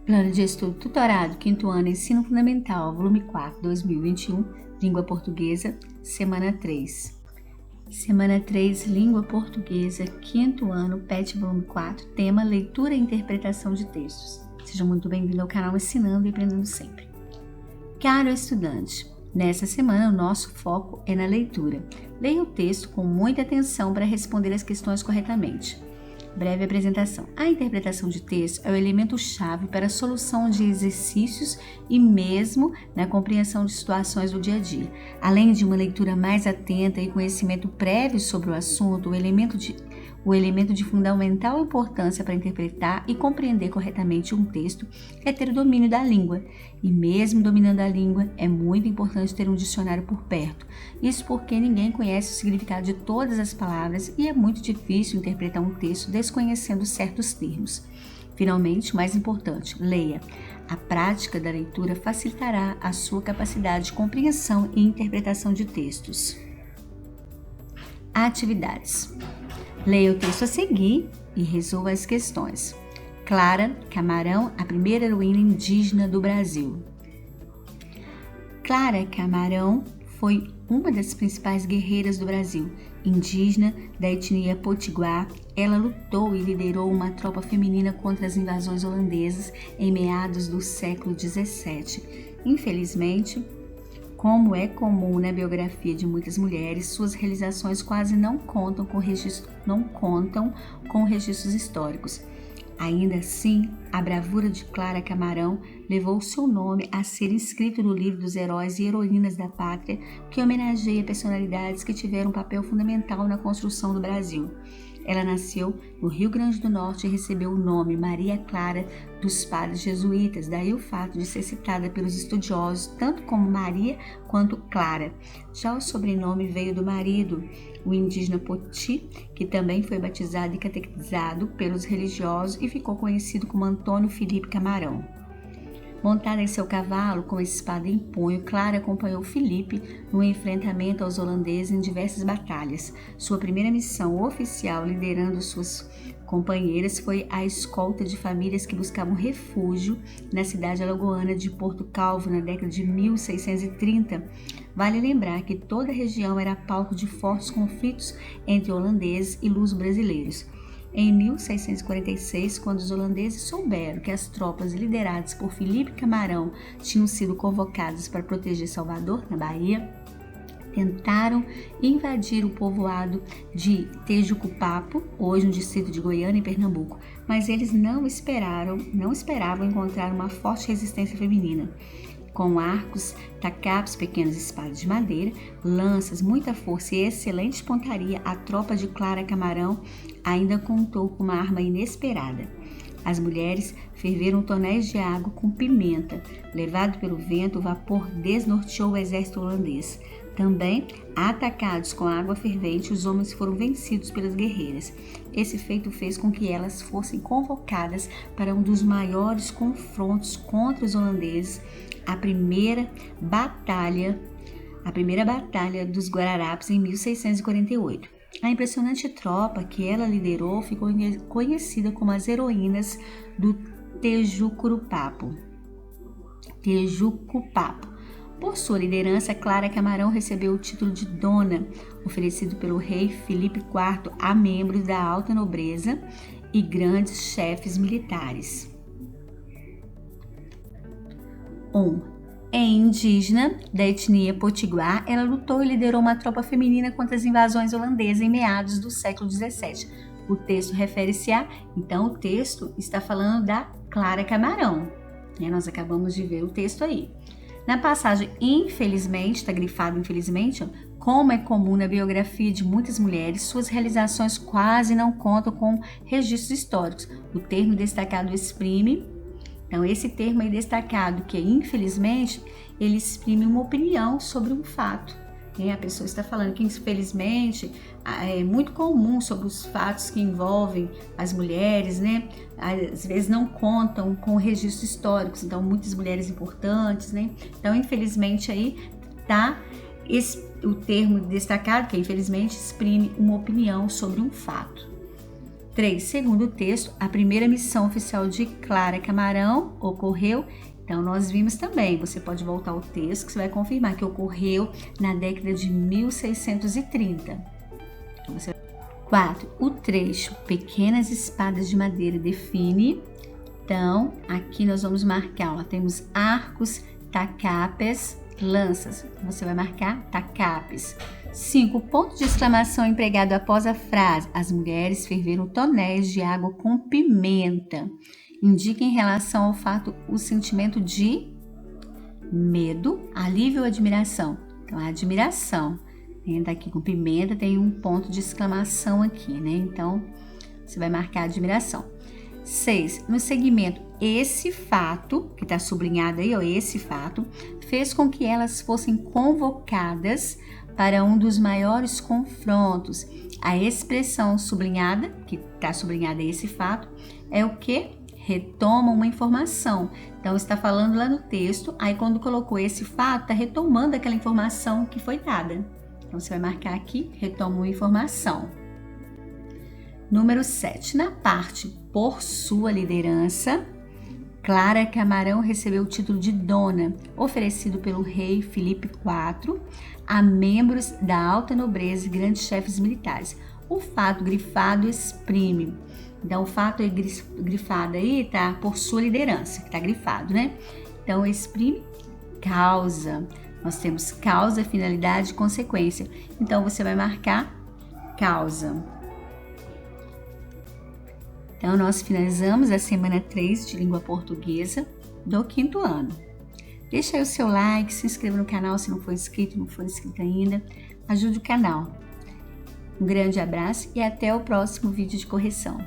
Plano de Estudo Tutorado, 5º ano, Ensino Fundamental, volume 4, 2021, Língua Portuguesa, semana 3. Semana 3, Língua Portuguesa, 5º ano, PET, volume 4, tema Leitura e Interpretação de Textos. Seja muito bem-vindo ao canal Ensinando e Aprendendo Sempre. Caro estudante, nessa semana o nosso foco é na leitura. Leia o texto com muita atenção para responder as questões corretamente. Breve apresentação. A interpretação de texto é o elemento-chave para a solução de exercícios e mesmo na compreensão de situações do dia a dia. Além de uma leitura mais atenta e conhecimento prévio sobre o assunto, o elemento de fundamental importância para interpretar e compreender corretamente um texto é ter o domínio da língua. E mesmo dominando a língua, é muito importante ter um dicionário por perto. Isso porque ninguém conhece o significado de todas as palavras e é muito difícil interpretar um texto desconhecendo certos termos. Finalmente, o mais importante, leia. A prática da leitura facilitará a sua capacidade de compreensão e interpretação de textos. Atividades. Leia o texto a seguir e resolva as questões. Clara Camarão, a primeira heroína indígena do Brasil. Clara Camarão foi uma das principais guerreiras do Brasil. Indígena da etnia Potiguar, ela lutou e liderou uma tropa feminina contra as invasões holandesas em meados do século XVII. Infelizmente, como é comum na biografia de muitas mulheres, suas realizações quase não contam com registros históricos. Ainda assim, a bravura de Clara Camarão levou seu nome a ser inscrito no livro dos heróis e heroínas da pátria, que homenageia personalidades que tiveram um papel fundamental na construção do Brasil. Ela nasceu no Rio Grande do Norte e recebeu o nome Maria Clara dos padres jesuítas, daí o fato de ser citada pelos estudiosos tanto como Maria quanto Clara. Já o sobrenome veio do marido, o indígena Poti, que também foi batizado e catequizado pelos religiosos e ficou conhecido como Antônio Felipe Camarão. Montada em seu cavalo, com a espada em punho, Clara acompanhou Felipe no enfrentamento aos holandeses em diversas batalhas. Sua primeira missão oficial, liderando suas companheiras, foi a escolta de famílias que buscavam refúgio na cidade alagoana de Porto Calvo, na década de 1630. Vale lembrar que toda a região era palco de fortes conflitos entre holandeses e luso-brasileiros. Em 1646, quando os holandeses souberam que as tropas lideradas por Felipe Camarão tinham sido convocadas para proteger Salvador, na Bahia, tentaram invadir o povoado de Tejucupapo, hoje no distrito de Goiânia, em Pernambuco, mas eles não esperavam encontrar uma forte resistência feminina. Com arcos, tacapos, pequenas espadas de madeira, lanças, muita força e excelente pontaria, a tropa de Clara Camarão ainda contou com uma arma inesperada. As mulheres ferveram tonéis de água com pimenta. Levado pelo vento, o vapor desnorteou o exército holandês. Também, atacados com água fervente, os homens foram vencidos pelas guerreiras. Esse feito fez com que elas fossem convocadas para um dos maiores confrontos contra os holandeses, a primeira batalha dos Guararapes em 1648. A impressionante tropa que ela liderou ficou conhecida como as heroínas do Tejucupapo. Por sua liderança, Clara Camarão recebeu o título de Dona, oferecido pelo rei Filipe IV a membros da alta nobreza e grandes chefes militares. 1. É indígena da etnia Potiguar, ela lutou e liderou uma tropa feminina contra as invasões holandesas em meados do século XVII. O texto refere-se então o texto está falando da Clara Camarão. Nós acabamos de ver o texto aí. Na passagem, infelizmente, está grifado infelizmente, como é comum na biografia de muitas mulheres, suas realizações quase não contam com registros históricos. O termo destacado exprime. Então, esse termo aí destacado, que é infelizmente, ele exprime uma opinião sobre um fato. A pessoa está falando que, infelizmente, é muito comum sobre os fatos que envolvem as mulheres, às vezes não contam com registros históricos, então muitas mulheres importantes, Então, infelizmente, aí está o termo destacado, que infelizmente exprime uma opinião sobre um fato. 3. Segundo o texto, a primeira missão oficial de Clara Camarão ocorreu. Então, nós vimos também, você pode voltar ao texto, que você vai confirmar que ocorreu na década de 1630. 4. O trecho Pequenas Espadas de Madeira define. Então, aqui nós vamos marcar, ó, temos arcos, tacapes, lanças. Você vai marcar tacapes. 5. O ponto de exclamação empregado após a frase as mulheres ferveram tonéis de água com pimenta. Indica em relação ao fato o sentimento de medo, alívio ou admiração. Então, a admiração. Daqui com pimenta tem um ponto de exclamação aqui, né? Então, você vai marcar admiração. 6. No segmento, esse fato, que está sublinhado aí, ó, esse fato, fez com que elas fossem convocadas para um dos maiores confrontos. A expressão sublinhada, que está sublinhada esse fato, é o que? Retoma uma informação. Então, está falando lá no texto, aí quando colocou esse fato, está retomando aquela informação que foi dada. Então, você vai marcar aqui, retoma uma informação. Número 7. Na parte por sua liderança, Clara Camarão recebeu o título de dona, oferecido pelo rei Filipe IV a membros da alta nobreza e grandes chefes militares. O fato grifado exprime. Então, o fato é grifado aí, tá? Por sua liderança, que tá grifado, né? Então, exprime causa. Nós temos causa, finalidade e consequência. Então, você vai marcar causa. Então, nós finalizamos a semana 3 de língua portuguesa do 5º ano. Deixa aí o seu like, se inscreva no canal se não for inscrito, não for inscrito ainda. Ajude o canal. Um grande abraço e até o próximo vídeo de correção.